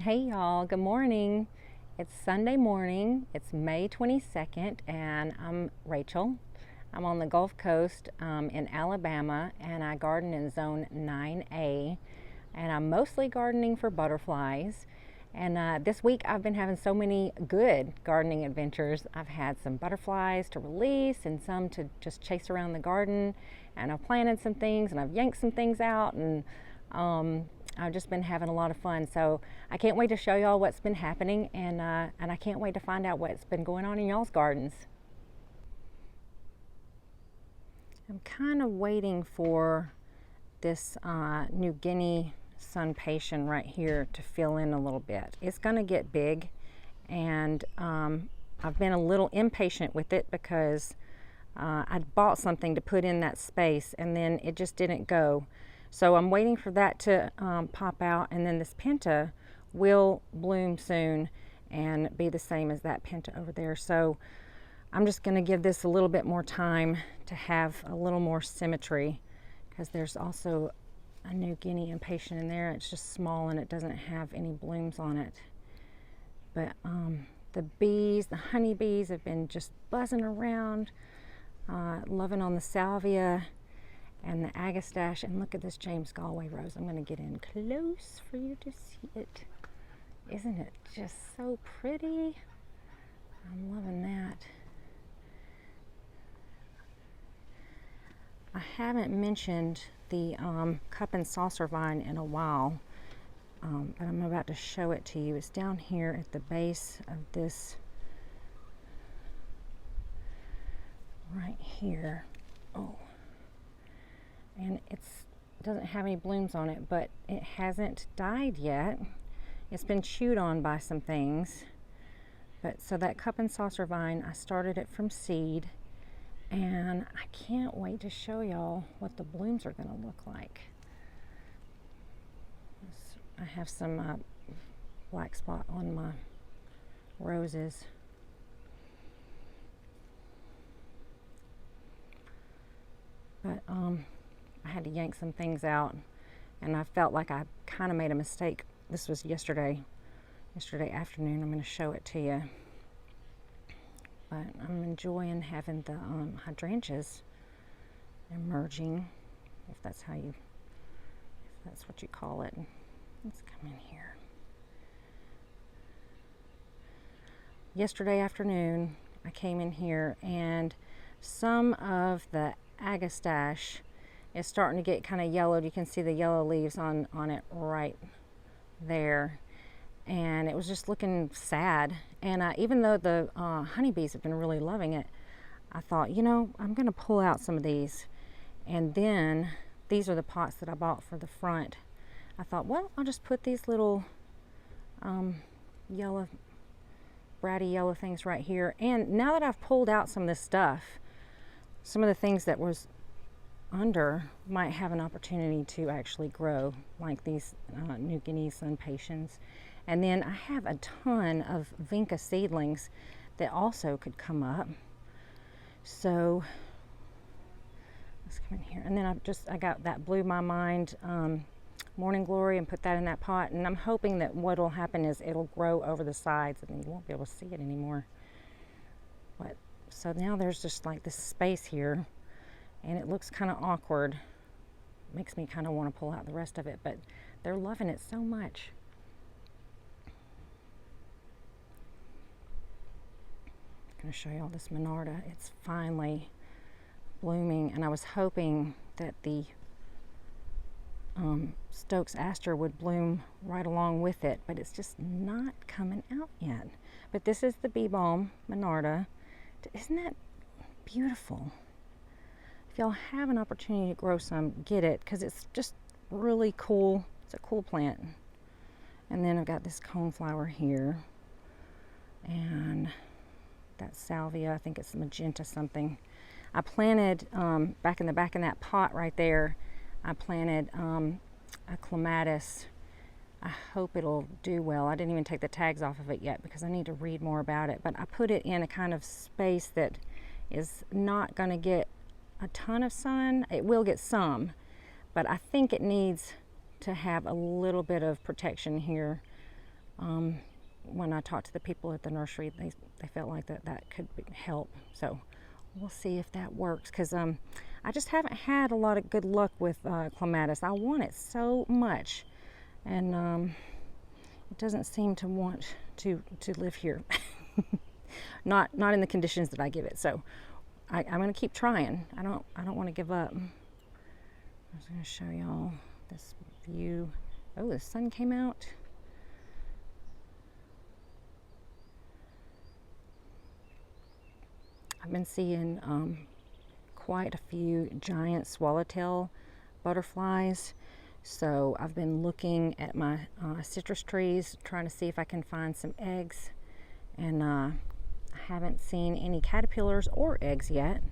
Hey y'all, good morning. It's Sunday morning. It's May 22nd, and I'm Rachel. I'm on the Gulf Coast in Alabama, and I garden in zone 9A. And I'm mostly gardening for butterflies. And this week I've been having so many good gardening adventures. I've had some butterflies to release and some to just chase around the garden. And I've planted some things and I've yanked some things out, and I've just been having a lot of fun. So I can't wait to show y'all what's been happening, and I can't wait to find out what's been going on in y'all's gardens. I'm kind of waiting for this New Guinea sun patient right here to fill in a little bit. It's going to get big, and I've been a little impatient with it because I'd bought something to put in that space and then it just didn't go. So I'm waiting for that to pop out, and then this Penta will bloom soon and be the same as that Penta over there. So I'm just going to give this a little bit more time to have a little more symmetry, because there's also a New Guinea impatient in there. It's just small and it doesn't have any blooms on it. But the bees, the honeybees, have been just buzzing around, loving on the salvia and the agastache. And look at this James Galway rose. I'm going to get in close for you to see it. Isn't it just so pretty? I'm loving that. I haven't mentioned the cup and saucer vine in a while, but I'm about to show it to you. It's down here at the base of this right here. Oh, and it doesn't have any blooms on it, but it hasn't died yet. It's been chewed on by some things. But so that cup and saucer vine, I started it from seed, and I can't wait to show y'all what the blooms are going to look like. I have some black spot on my roses. But I had to yank some things out, and I felt like I kind of made a mistake. This was yesterday afternoon. I'm going to show it to you. But I'm enjoying having the hydrangeas emerging, if that's what you call it. Let's come in here. Yesterday afternoon, I came in here, and some of the agastache is starting to get kind of yellowed. You can see the yellow leaves on it right there. And it was just looking sad. And even though the honeybees have been really loving it, I thought, I'm going to pull out some of these. And then these are the pots that I bought for the front. I thought, well, I'll just put these little yellow, bratty yellow things right here. And now that I've pulled out some of this stuff, some of the things that was under might have an opportunity to actually grow, like these New Guinea sun patients. And then I have a ton of vinca seedlings that also could come up. So let's come in here. And then I got that blew my mind morning glory, and put that in that pot. And I'm hoping that what will happen is it'll grow over the sides and you won't be able to see it anymore. But so now there's just like this space here, and it looks kind of awkward. Makes me kind of want to pull out the rest of it, but they're loving it so much. I'm going to show you all this Monarda. It's finally blooming, and I was hoping that the Stokes Aster would bloom right along with it, but it's just not coming out yet. But this is the Bee Balm Monarda. Isn't that beautiful? If y'all have an opportunity to grow some, get it, because it's just really cool. It's a cool plant. And then I've got this coneflower here, and that salvia, I think it's magenta something. I planted back in the back in that pot right there, I planted a clematis. I hope it'll do well. I didn't even take the tags off of it yet because I need to read more about it, but I put it in a kind of space that is not going to get a ton of sun. It will get some, but I think it needs to have a little bit of protection here When I talked to the people at the nursery, they felt like that could help. So we'll see if that works, because I just haven't had a lot of good luck with clematis. I want it so much, and it doesn't seem to want to live here. not in the conditions that I give it. So I'm going to keep trying. I don't want to give up. I was going to show y'all this view. Oh, the sun came out. I've been seeing quite a few giant swallowtail butterflies. So I've been looking at my citrus trees, trying to see if I can find some eggs. And I haven't seen any caterpillars or eggs yet.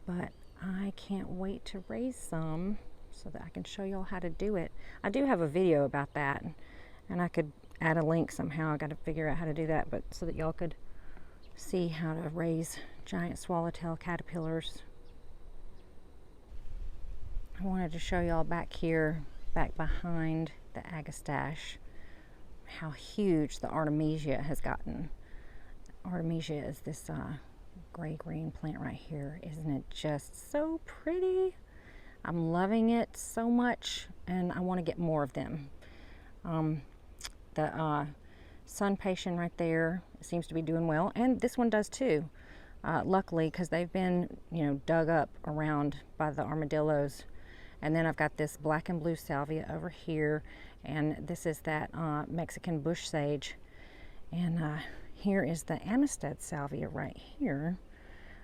But I can't wait to raise some so that I can show y'all how to do it. I do have a video about that, and I could add a link somehow. I got to figure out how to do that, but so that y'all could see how to raise giant swallowtail caterpillars. I wanted to show y'all back here, back behind the agastache, how huge the Artemisia has gotten. Artemisia is this gray-green plant right here. Isn't it just so pretty? I'm loving it so much, and I want to get more of them. The sun patient right there seems to be doing well, and this one does too. Luckily, because they've been, dug up around by the armadillos. And then I've got this black and blue salvia over here, and this is that Mexican bush sage. And here is the Amistad salvia right here.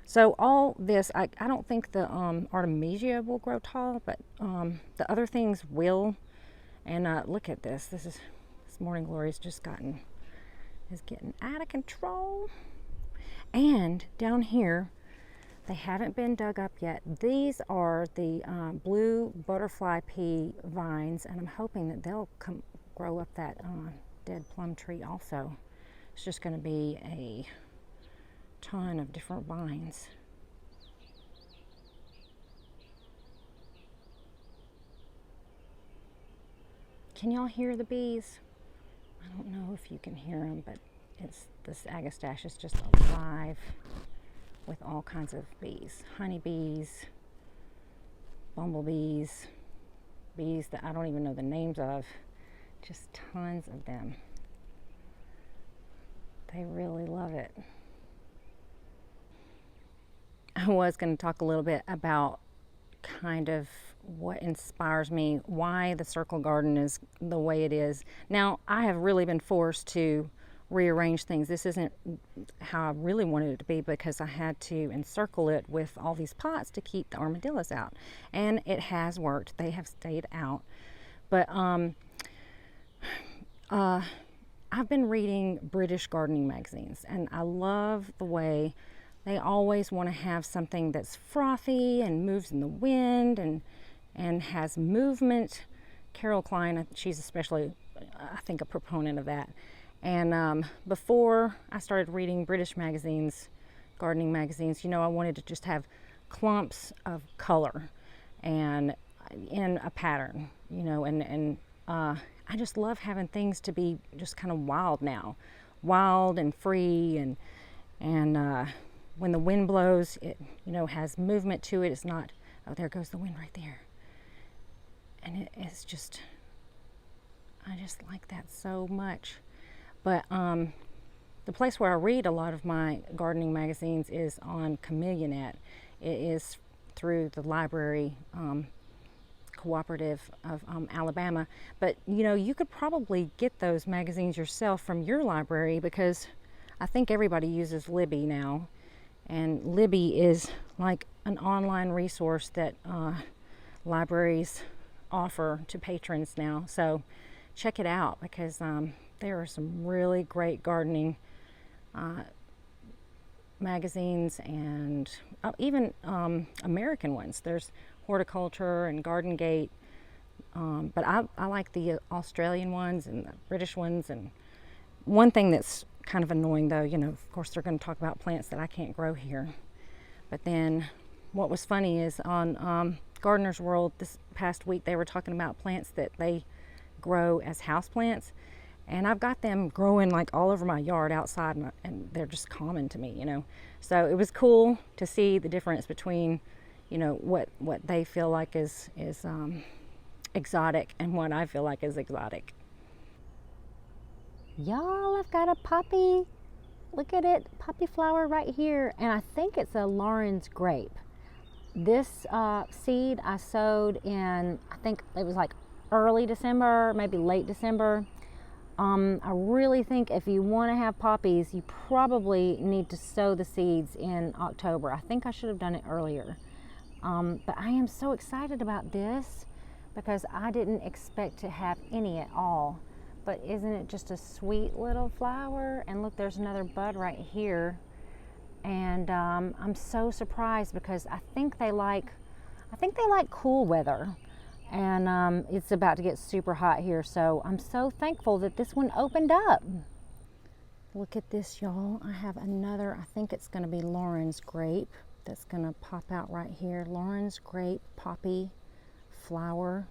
So all this, I don't think the Artemisia will grow tall, but the other things will. And look at this. This morning glory's is getting out of control. And down here, they haven't been dug up yet. These are the blue butterfly pea vines, and I'm hoping that they'll grow up that dead plum tree also. It's just going to be a ton of different vines. Can y'all hear the bees? I don't know if you can hear them, but this agastache is just alive with all kinds of bees. Honeybees, bumblebees, bees that I don't even know the names of. Just tons of them. They really love it. I was going to talk a little bit about kind of what inspires me, why the circle garden is the way it is. Now, I have really been forced to rearrange things. This isn't how I really wanted it to be, because I had to encircle it with all these pots to keep the armadillos out, and it has worked. They have stayed out. But I've been reading British gardening magazines, and I love the way they always want to have something that's frothy and moves in the wind and has movement. Carol Klein, she's especially, I think, a proponent of that. And before I started reading British magazines, gardening magazines, I wanted to just have clumps of color and in a pattern, and I just love having things to be just kind of wild now, wild and free, and when the wind blows, it has movement to it. It's not, oh, there goes the wind right there. And it's just, I just like that so much. But the place where I read a lot of my gardening magazines is on CameliaNet. It is through the library cooperative of Alabama. But you could probably get those magazines yourself from your library, because I think everybody uses Libby now. And Libby is like an online resource that libraries offer to patrons now. So check it out, because there are some really great gardening magazines, and even American ones. There's Horticulture and Garden Gate, but I like the Australian ones and the British ones. And one thing that's kind of annoying, though, of course they're going to talk about plants that I can't grow here. But then what was funny is on Gardener's World this past week, they were talking about plants that they grow as houseplants. And I've got them growing like all over my yard outside, and they're just common to me, you know. So it was cool to see the difference between, you know, what they feel like is exotic and what I feel like is exotic. Y'all, I've got a poppy. Look at it, poppy flower right here, and I think it's a Lauren's grape. This seed I sowed in, I think it was like early December, maybe late December. I really think if you want to have poppies, you probably need to sow the seeds in October. I think I should have done it earlier. But I am so excited about this because I didn't expect to have any at all. But isn't it just a sweet little flower? And look, there's another bud right here. And I'm so surprised because I think they like cool weather. And it's about to get super hot here, so I'm so thankful that this one opened up. Look at this, y'all. I have another, I think it's going to be Lauren's grape that's going to pop out right here. Lauren's grape poppy flower.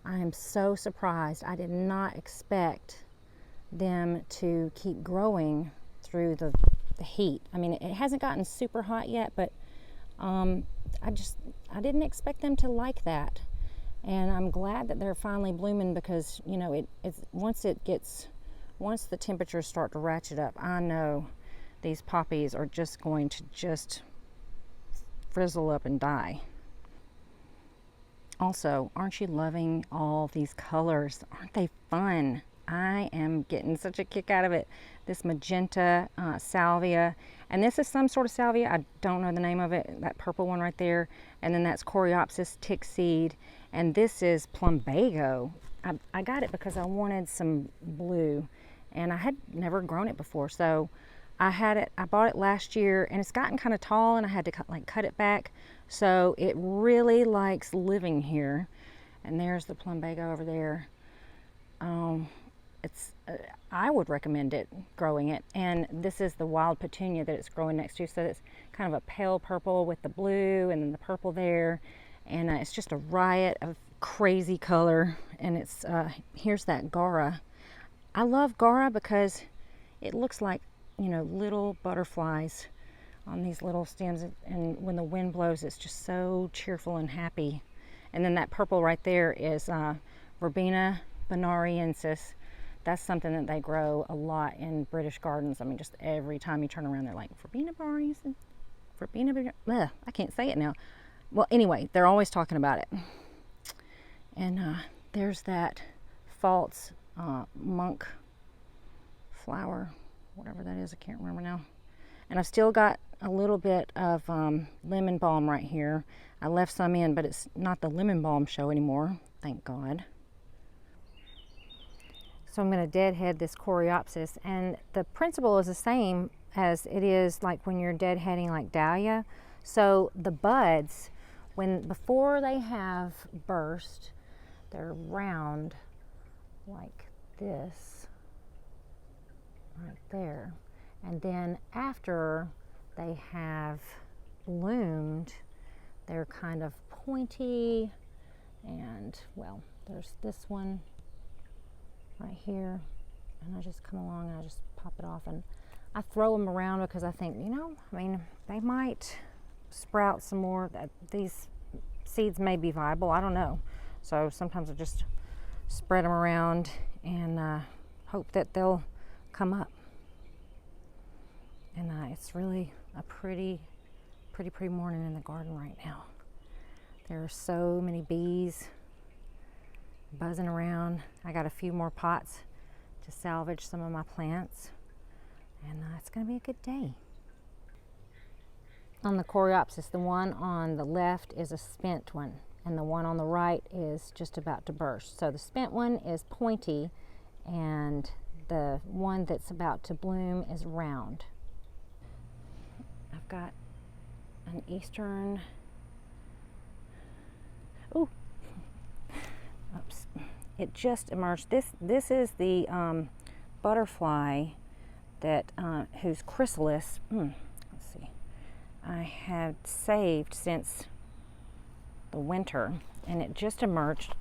I am so surprised. I did not expect them to keep growing through the heat. I mean, it hasn't gotten super hot yet, but I didn't expect them to like that. And I'm glad that they're finally blooming because, you know, once the temperatures start to ratchet up, I know these poppies are just going to just frizzle up and die. Also, aren't you loving all these colors? Aren't they fun? I am getting such a kick out of it. This magenta salvia, and this is some sort of salvia. I don't know the name of it. That purple one right there, and then that's Choreopsis tick seed, and this is Plumbago. I got it because I wanted some blue, and I had never grown it before, so I bought it last year, and it's gotten kind of tall, and I had to cut it back. So it really likes living here. And there's the Plumbago over there. I would recommend it, growing it. And this is the wild petunia that it's growing next to. So it's kind of a pale purple with the blue and then the purple there. And it's just a riot of crazy color. And it's here's that Gara. I love Gara because it looks like, you know, little butterflies on these little stems, and when the wind blows, it's just so cheerful and happy. And then that purple right there is Verbena bonariensis. That's something that they grow a lot in British gardens. I mean, just every time you turn around, they're like, Verbena bonariensis, I can't say it now. Well, anyway, they're always talking about it. And there's that false monk flower, whatever that is, I can't remember now. And I've still got a little bit of lemon balm right here. I left some in, but it's not the lemon balm show anymore, thank God. So I'm going to deadhead this Choreopsis, and the principle is the same as it is like when you're deadheading like dahlia. So the buds, before they have burst, they're round like this, right there. And then after they have bloomed, they're kind of pointy, and well, there's this one right here, and I just come along and I just pop it off, and I throw them around because I think, you know, I mean, they might sprout some more. These seeds may be viable, I don't know. So sometimes I just spread them around and hope that they'll come up. And it's really a pretty morning in the garden right now. There are so many bees buzzing around. I got a few more pots to salvage some of my plants, and it's going to be a good day. On the Choreopsis, the one on the left is a spent one, and the one on the right is just about to burst. So the spent one is pointy, and the one that's about to bloom is round. I've got an eastern, ooh, oops, it just emerged. This is the butterfly that whose chrysalis, let's see, I had saved since the winter, and it just emerged.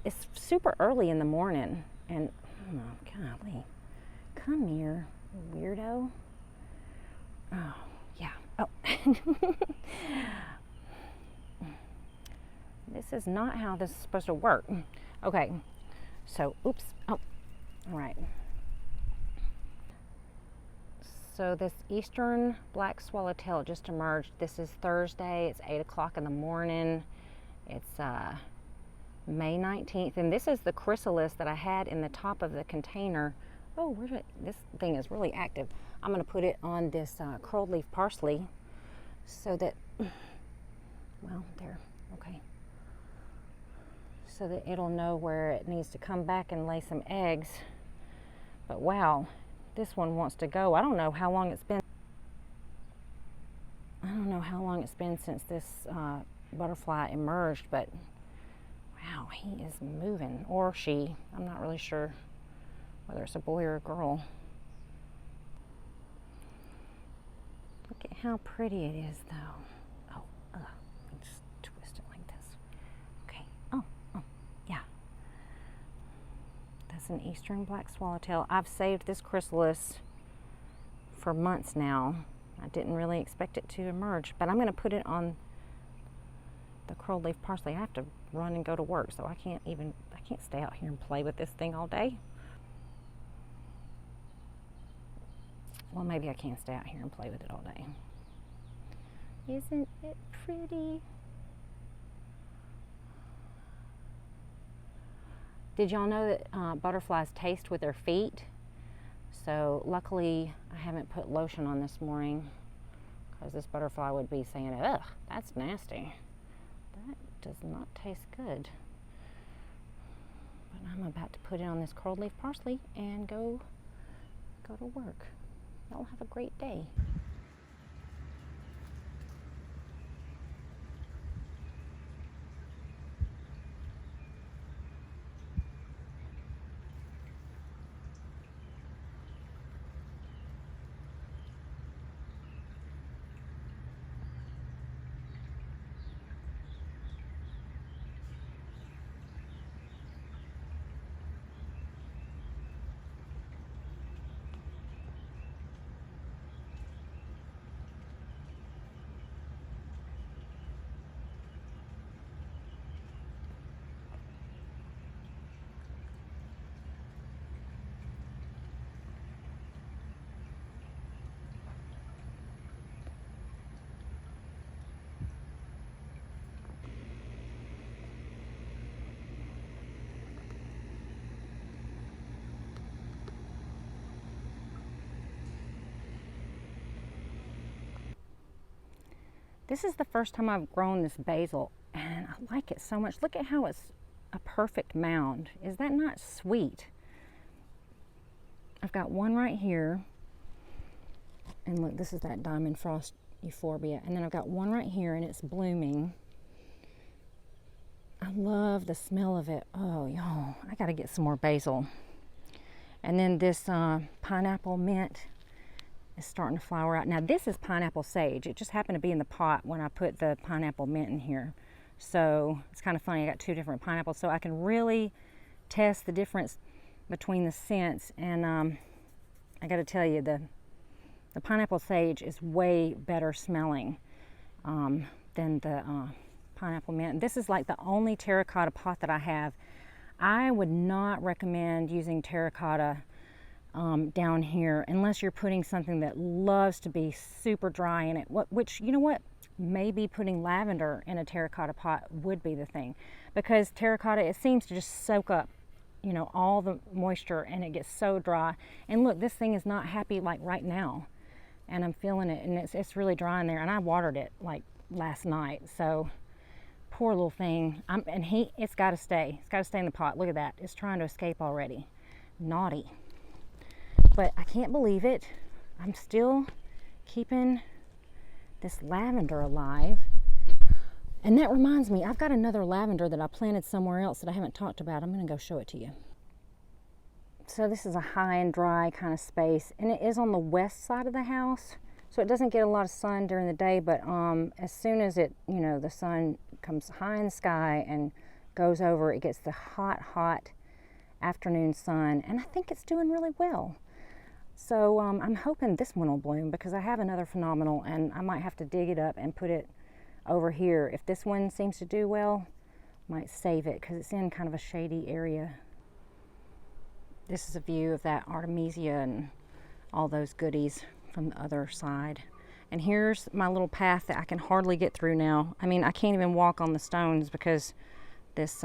it's super early in the morning, and oh golly, come here, weirdo. Oh yeah. Oh. This is not how this is supposed to work. Okay, so oops. Oh, all right. So this eastern black swallowtail just emerged. This is Thursday. It's 8 o'clock in the morning. It's May 19th, and this is the chrysalis that I had in the top of the container. Oh, this thing is really active. I'm going to put it on this curled leaf parsley so that, well, there, okay. So that it'll know where it needs to come back and lay some eggs. But wow, this one wants to go. I don't know how long it's been. I don't know how long it's been since this butterfly emerged, but wow, he is moving, or she. I'm not really sure whether it's a boy or a girl. Look at how pretty it is, though. Oh, just twist it like this. Okay. Oh, yeah. That's an eastern black swallowtail. I've saved this chrysalis for months now. I didn't really expect it to emerge, but I'm going to put it on the curled leaf parsley. I have to run and go to work, so I can't stay out here and play with this thing all day. Well, maybe I can stay out here and play with it all day. Isn't it pretty? Did y'all know that butterflies taste with their feet? So luckily I haven't put lotion on this morning, because this butterfly would be saying, ugh, that's nasty. That does not taste good. But I'm about to put it on this curled leaf parsley and go to work. Y'all have a great day. This is the first time I've grown this basil, and I like it so much. Look at how it's a perfect mound. Is that not sweet? I've got one right here, and look, this is that diamond frost euphorbia, and then I've got one right here, and it's blooming. I love the smell of it. Oh, y'all, I gotta get some more basil. And then this pineapple mint is starting to flower out. Now this is pineapple sage. It just happened to be in the pot when I put the pineapple mint in here. So it's kind of funny, I got two different pineapples, so I can really test the difference between the scents. And I got to tell you, the pineapple sage is way better smelling than the pineapple mint. This is like the only terracotta pot that I have. I would not recommend using terracotta down here unless you're putting something that loves to be super dry in it, which, you know what, maybe putting lavender in a terracotta pot would be the thing, because terracotta, it seems to just soak up, you know, all the moisture, and it gets so dry. And look, this thing is not happy like right now, and I'm feeling it, and it's really dry in there, and I watered it like last night, so poor little thing. It's got to stay in the pot. Look at that, it's trying to escape already. Naughty. But I can't believe it, I'm still keeping this lavender alive. And that reminds me, I've got another lavender that I planted somewhere else that I haven't talked about. I'm going to go show it to you. So this is a high and dry kind of space, and it is on the west side of the house, so it doesn't get a lot of sun during the day, but as soon as it, you know, the sun comes high in the sky and goes over, it gets the hot afternoon sun, and I think it's doing really well. So I'm hoping this one will bloom, because I have another phenomenal and I might have to dig it up and put it over here. If this one seems to do well, I might save it because it's in kind of a shady area. This is a view of that Artemisia and all those goodies from the other side. And here's my little path that I can hardly get through now. I mean, I can't even walk on the stones because this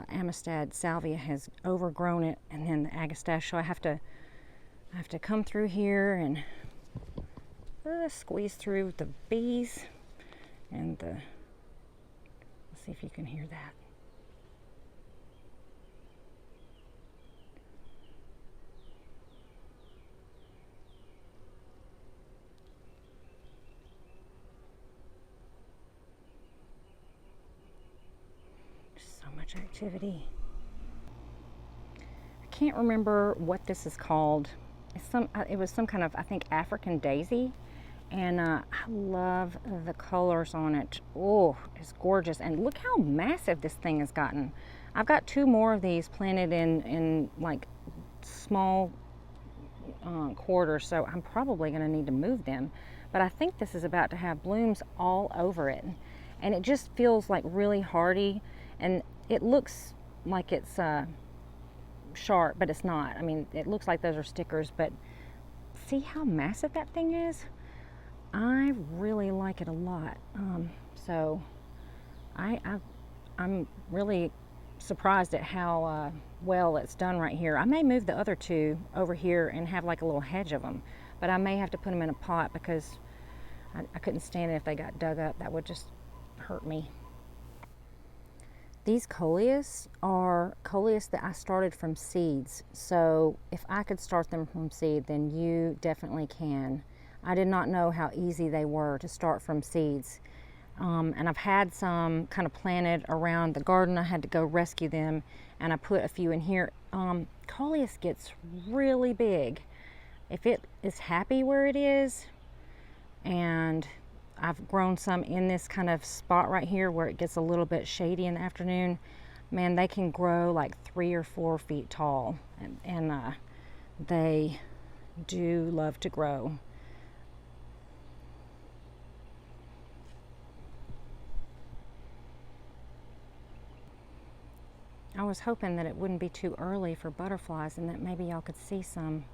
Amistad salvia has overgrown it, and then the agastache. So I have to come through here and squeeze through the bees and the. Let's see if you can hear that. Much activity. I can't remember what this is called. It was some kind of, I think, African daisy, and I love the colors on it. Oh, it's gorgeous, and look how massive this thing has gotten. I've got 2 more of these planted in like small quarters, so I'm probably going to need to move them. But I think this is about to have blooms all over it, and it just feels like really hardy, and it looks like it's sharp, but it's not. I mean, it looks like those are stickers, but see how massive that thing is? I really like it a lot. So I'm really surprised at how well it's done right here. I may move the other 2 over here and have like a little hedge of them, but I may have to put them in a pot because I couldn't stand it if they got dug up. That would just hurt me. These Coleus are Coleus that I started from seeds. So if I could start them from seed, then you definitely can. I did not know how easy they were to start from seeds. And I've had some kind of planted around the garden. I had to go rescue them, and I put a few in here. Coleus gets really big. If it is happy where it is, and I've grown some in this kind of spot right here where it gets a little bit shady in the afternoon, man, they can grow like 3 or 4 feet tall, and they do love to grow. I was hoping that it wouldn't be too early for butterflies and that maybe y'all could see some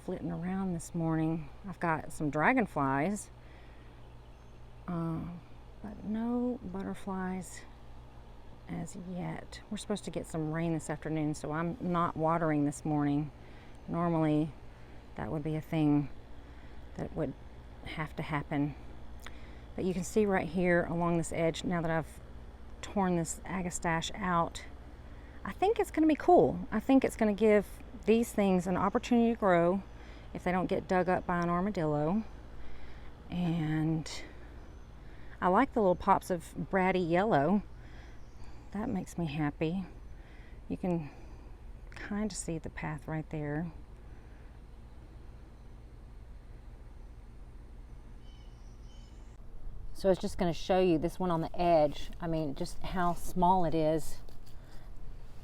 flitting around this morning. I've got some dragonflies, but no butterflies as yet. We're supposed to get some rain this afternoon, so I'm not watering this morning. Normally that would be a thing that would have to happen. But you can see right here along this edge, now that I've torn this agastache out, I think it's going to be cool. I think it's going to give these things an opportunity to grow if they don't get dug up by an armadillo. And I like the little pops of bratty yellow. That makes me happy. You can kind of see the path right there. So it's just going to show you this one on the edge. I mean, just how small it is.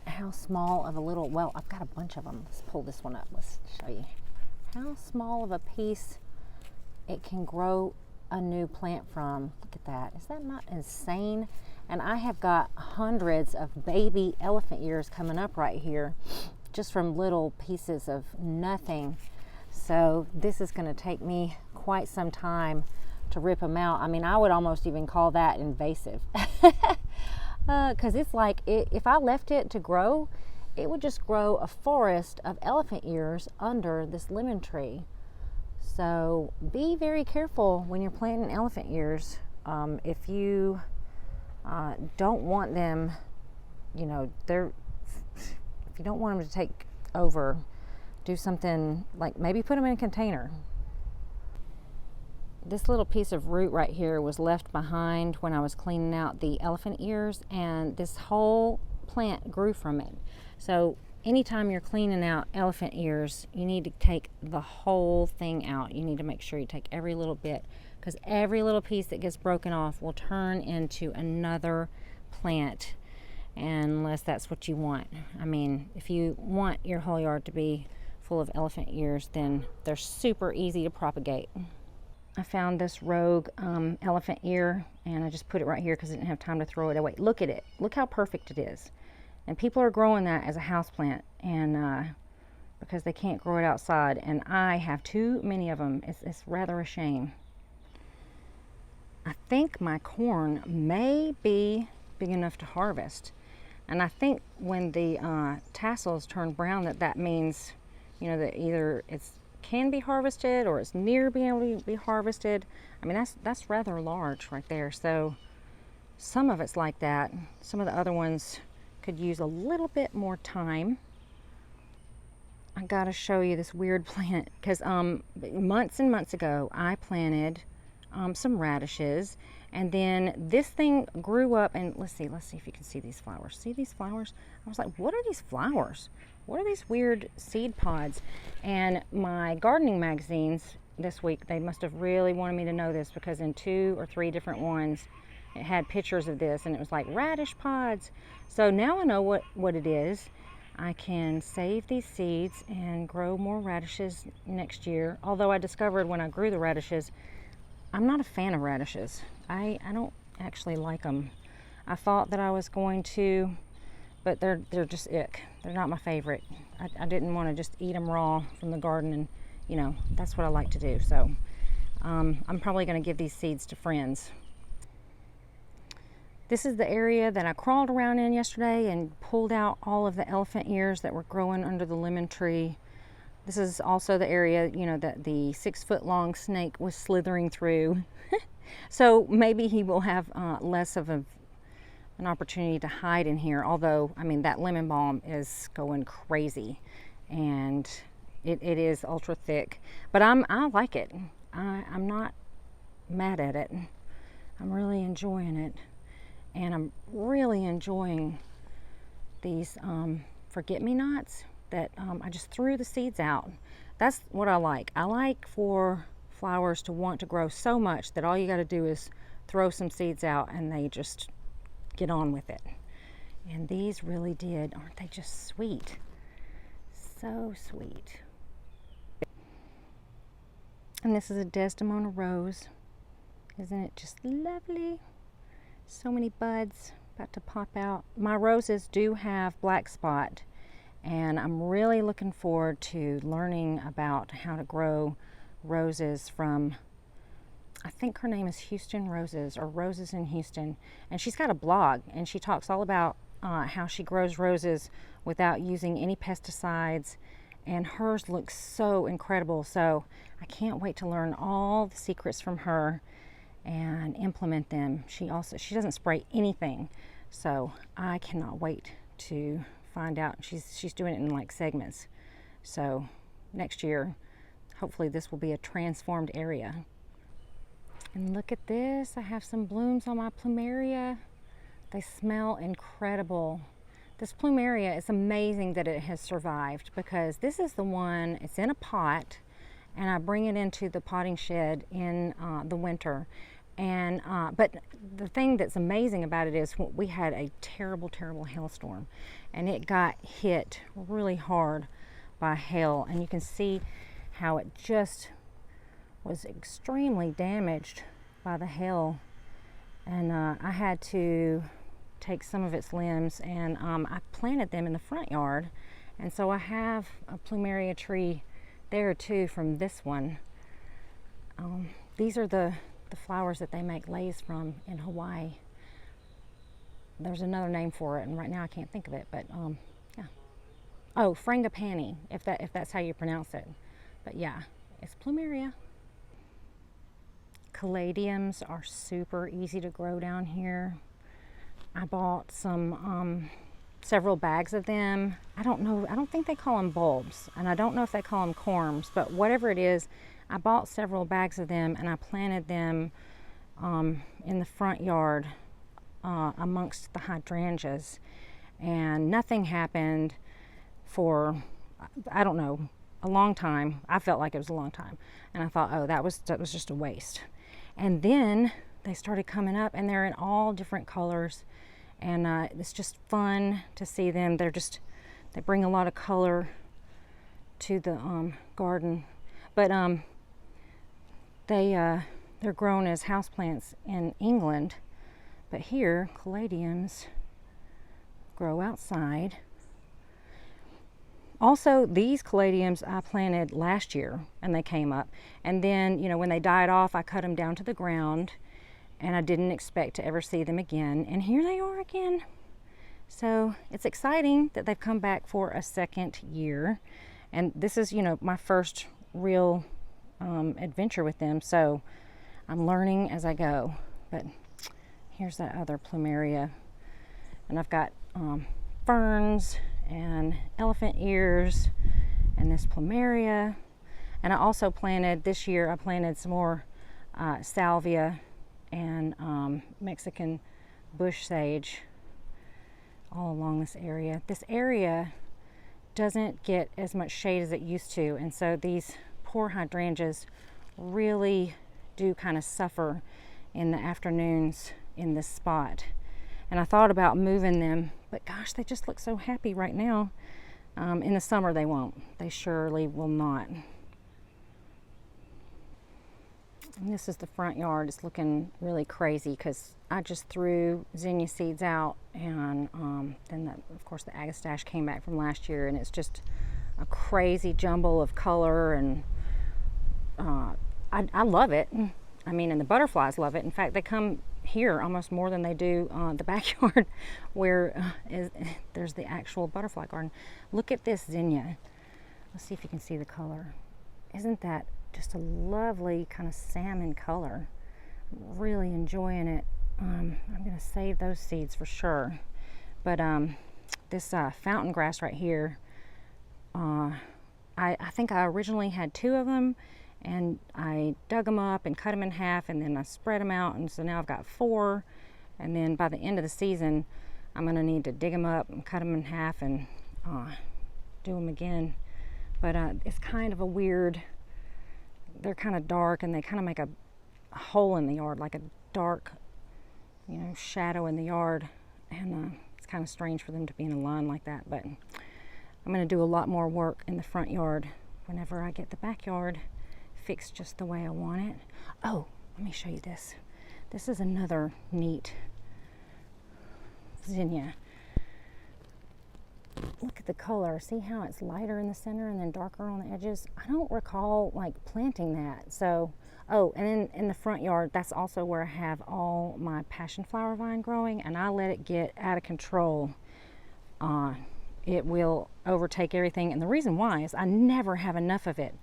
How small of a little, well, I've got a bunch of them. Let's pull this one up. Let's show you how small of a piece it can grow a new plant from. Look at that. Is that not insane? And I have got hundreds of baby elephant ears coming up right here just from little pieces of nothing. So this is going to take me quite some time to rip them out. I mean, I would almost even call that invasive. Because it's like, if I left it to grow, it would just grow a forest of elephant ears under this lemon tree. So be very careful when you're planting elephant ears. If you don't want them, you know, if you don't want them to take over, do something like maybe put them in a container. This little piece of root right here was left behind when I was cleaning out the elephant ears, and this whole plant grew from it. So anytime you're cleaning out elephant ears, you need to take the whole thing out. You need to make sure you take every little bit, because every little piece that gets broken off will turn into another plant unless that's what you want. I mean, if you want your whole yard to be full of elephant ears, then they're super easy to propagate. I found this rogue elephant ear, and I just put it right here because I didn't have time to throw it away. Look at it. Look how perfect it is. And people are growing that as a houseplant, and because they can't grow it outside, and I have too many of them. It's rather a shame. I think my corn may be big enough to harvest, and I think when the tassels turn brown, that means, you know, that either it's can be harvested or it's near being able to be harvested. I mean, that's rather large right there. So some of it's like that. Some of the other ones could use a little bit more time. I gotta show you this weird plant because months and months ago I planted some radishes, and then this thing grew up, and let's see if you can see these flowers. See these flowers? I was like, what are these flowers? What are these weird seed pods? And my gardening magazines this week, they must have really wanted me to know this, because in 2 or 3 different ones it had pictures of this, and it was like radish pods. So now I know what it is. I can save these seeds and grow more radishes next year. Although I discovered when I grew the radishes, I'm not a fan of radishes. I don't actually like them. I thought that I was going to, but they're just ick. They're not my favorite. I didn't want to just eat them raw from the garden, and you know, that's what I like to do. So I'm probably going to give these seeds to friends. This is the area that I crawled around in yesterday and pulled out all of the elephant ears that were growing under the lemon tree. This is also the area, you know, that the 6-foot-long snake was slithering through. So maybe he will have less of an opportunity to hide in here. Although, I mean, that lemon balm is going crazy, and it is ultra thick. But I like it. I'm not mad at it. I'm really enjoying it, and I'm really enjoying these forget-me-nots that I just threw the seeds out. That's what I like. I like for flowers to want to grow so much that all you got to do is throw some seeds out and they just get on with it. And these really did. Aren't they just sweet? So sweet. And this is a Desdemona rose. Isn't it just lovely? So many buds about to pop out. My roses do have black spot, and I'm really looking forward to learning about how to grow roses from, I think her name is Houston Roses, or Roses in Houston, and she's got a blog, and she talks all about how she grows roses without using any pesticides, and hers looks so incredible. So I can't wait to learn all the secrets from her and implement them. She doesn't spray anything, so I cannot wait to find out. She's doing it in like segments, so next year hopefully this will be a transformed area. And look at this, I have some blooms on my Plumeria. They smell incredible. This Plumeria, it's amazing that it has survived, because this is the one, it's in a pot, and I bring it into the potting shed in the winter. And but the thing that's amazing about it is we had a terrible hailstorm, and it got hit really hard by hail, and you can see how it just was extremely damaged by the hail. And I had to take some of its limbs, and I planted them in the front yard, and so I have a Plumeria tree there too from this one. These are the flowers that they make leis from in Hawaii. There's another name for it, and right now I can't think of it, but yeah. Oh, frangipani, if that's how you pronounce it. But yeah, it's Plumeria. Caladiums are super easy to grow down here. I bought some several bags of them. I don't think they call them bulbs, and I don't know if they call them corms, but whatever it is, I bought several bags of them, and I planted them in the front yard amongst the hydrangeas, and nothing happened for, I don't know, a long time. I felt like it was a long time, and I thought, oh, that was just a waste. And then they started coming up, and they're in all different colors, And it's just fun to see them. They bring a lot of color to the garden. But they're grown as houseplants in England. But here, caladiums grow outside. Also, these caladiums I planted last year and they came up. And then, you know, when they died off, I cut them down to the ground and I didn't expect to ever see them again. And here they are again. So it's exciting that they've come back for a second year. And this is, you know, my first real adventure with them. So I'm learning as I go. But here's that other Plumeria. And I've got ferns and elephant ears and this Plumeria. And I also planted, this year I planted some more salvia and Mexican bush sage all along this area. This area doesn't get as much shade as it used to, and so these poor hydrangeas really do kind of suffer in the afternoons in this spot. And I thought about moving them, but gosh, they just look so happy right now. In the summer they won't. They surely will not. And this is the front yard. It's looking really crazy because I just threw zinnia seeds out, and then of course the agastache came back from last year, and it's just a crazy jumble of color, and I love it. I mean, and the butterflies love it. In fact, they come here almost more than they do the backyard where there's the actual butterfly garden. Look at this zinnia. Let's see if you can see the color. Isn't that just a lovely kind of salmon color? I'm really enjoying it. I'm going to save those seeds for sure. But this fountain grass right here, I think I originally had 2 of them, and I dug them up and cut them in half, and then I spread them out, and so now I've got 4. And then by the end of the season, I'm going to need to dig them up and cut them in half and do them again. But it's kind of a weird, they're kind of dark, and they kind of make a hole in the yard, like a dark, you know, shadow in the yard. And it's kind of strange for them to be in a line like that. But I'm going to do a lot more work in the front yard whenever I get the backyard fixed just the way I want it. Oh, let me show you this. This is another neat zinnia. Look at the color. See how it's lighter in the center and then darker on the edges? I don't recall like planting that. So, oh, and then in the front yard, that's also where I have all my passion flower vine growing, and I let it get out of control. It will overtake everything, and the reason why is I never have enough of it.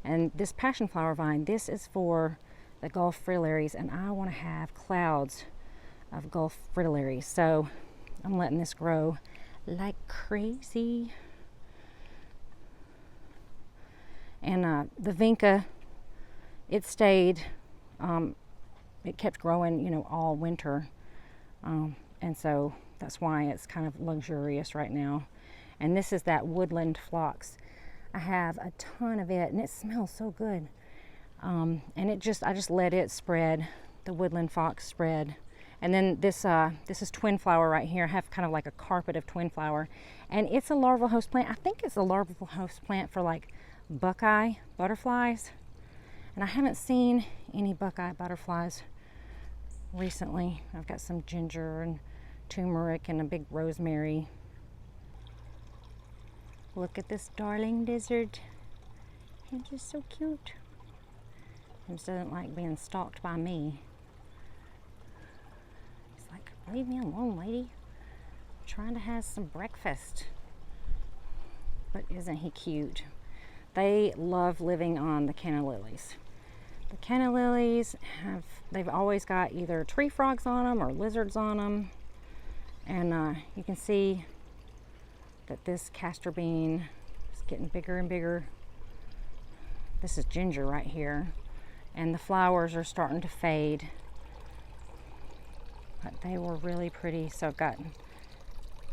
And this passion flower vine, this is for the Gulf fritillaries, and I want to have clouds of Gulf fritillaries. So I'm letting this grow like crazy. And the vinca, it stayed, it kept growing, you know, all winter. And so that's why it's kind of luxurious right now. And this is that woodland phlox. I have a ton of it, and it smells so good. And I just let it spread, the woodland phlox spread. And then this is twin flower right here. I have kind of like a carpet of twin flower, and it's a larval host plant. I think it's a larval host plant for like buckeye butterflies, and I haven't seen any buckeye butterflies recently. I've got some ginger and turmeric and a big rosemary. Look at this darling lizard. He's just so cute. He just doesn't like being stalked by me. He's like, leave me alone, lady. I'm trying to have some breakfast. But isn't he cute? They love living on the canna lilies. The canna lilies they've always got either tree frogs on them or lizards on them. And you can see that this castor bean is getting bigger and bigger. This is ginger right here, and the flowers are starting to fade, but they were really pretty. So I've got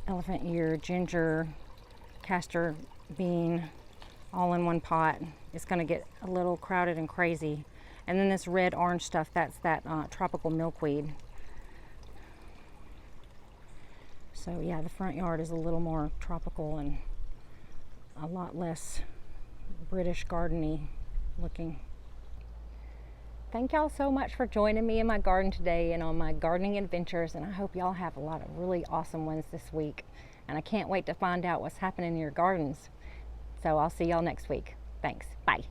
elephant ear, ginger, castor bean all in one pot. It's going to get a little crowded and crazy. And then this red orange stuff, that's that tropical milkweed. So yeah, the front yard is a little more tropical and a lot less British garden-y looking. Thank y'all so much for joining me in my garden today and on my gardening adventures, and I hope y'all have a lot of really awesome ones this week. And I can't wait to find out what's happening in your gardens. So I'll see y'all next week. Thanks. Bye.